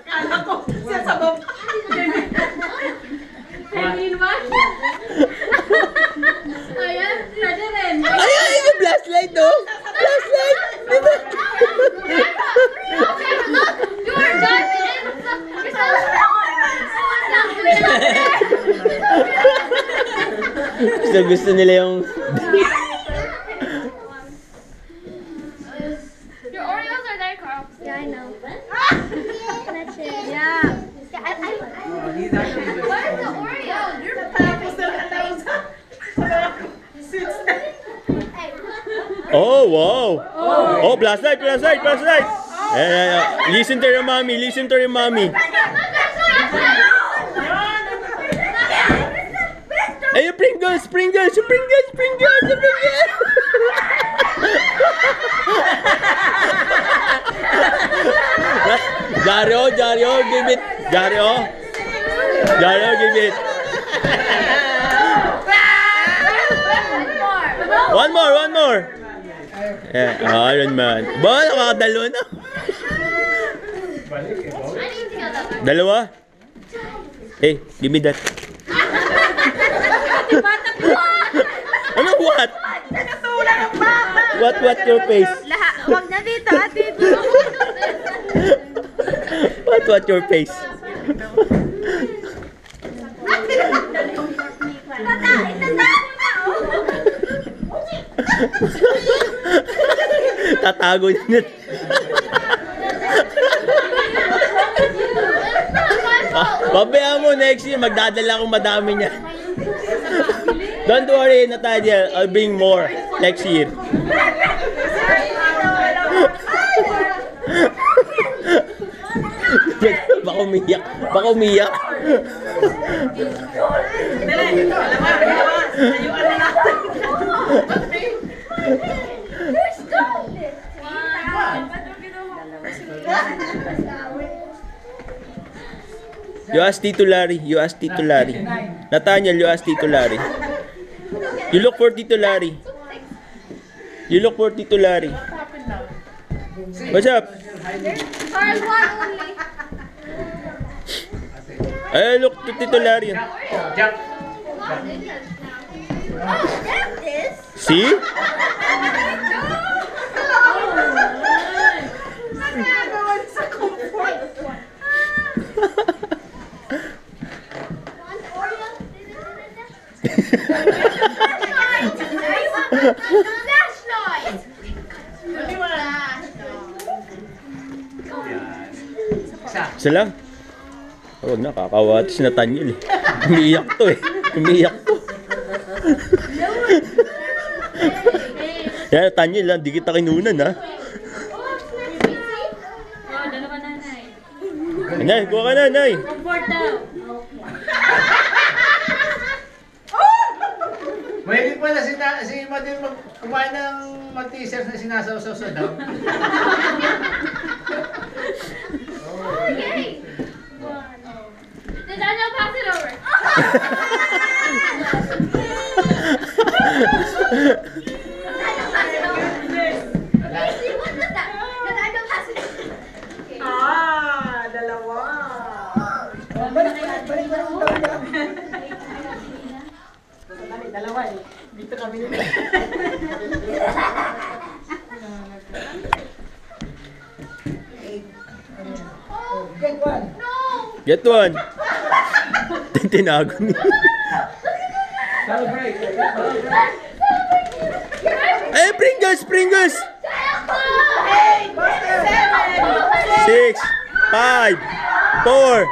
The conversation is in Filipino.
Anak ko, siya sa baba. Ayan, pwede rin. Ay, yung flashlight, oh! Flashlight! Diba? You are driving Gusto nila yung... Your Oreos are there, Carl. Yeah, I know. That's it. Yeah. He's actually the Where's the Oreo? Tapos na lang sa seats na. Oh, wow! Oh, flashlight, flashlight, flashlight! Listen to your mommy, listen to your mommy. Ay, yung Pringles, Pringles, yung Pringles, Pringles, yung Pringles! Dario, Dario, give it. Dario. Dario, give it. One more, one more. Yeah, Iron Man. Ba, nakakadalo na. Dalawa? Hey, give me that. Ano, what? Natulak ang baba. What your face? Wag na dito, dito. What your face? Tatago niya. Pabayaan mo, next year magdadala akong madami niya. Don't worry, Natalia, I'll bring more next year. Baka umiyak, baka umiyak. Dali, dalawa, dalawa. Ayuan na natin. You ask Tito Larry, you ask Tito Larry. Nathaniel, you ask Tito Larry. You look for Tito Larry. You look for Tito Larry. What's up? Carl, one only. Ay, look to Tito Larry. Jack. See? Nagagawan sa comfort. Flashlight! Isa lang. Huwag na, kakawa ito si Nathaniel eh. Umiiyak to eh. Umiiyak to. Yan, Nathaniel lang, di kita kinunan ha. Oh, dalawa na, Nay. Nay, kuha ka na, Nay. Comfort daw. Mahilig pala si Madel kumain ng mag-t-shirts na sinasawsaw sa daw. Okay. Did Daniel pass it over? Casey, what was that? Did Daniel pass it over? Dalawa. Dalawa eh. Dito kami nila. Get one. Tinago niya. Celebrate. Eh, Pringles, Pringles. 8, 7, 6, 5, 4,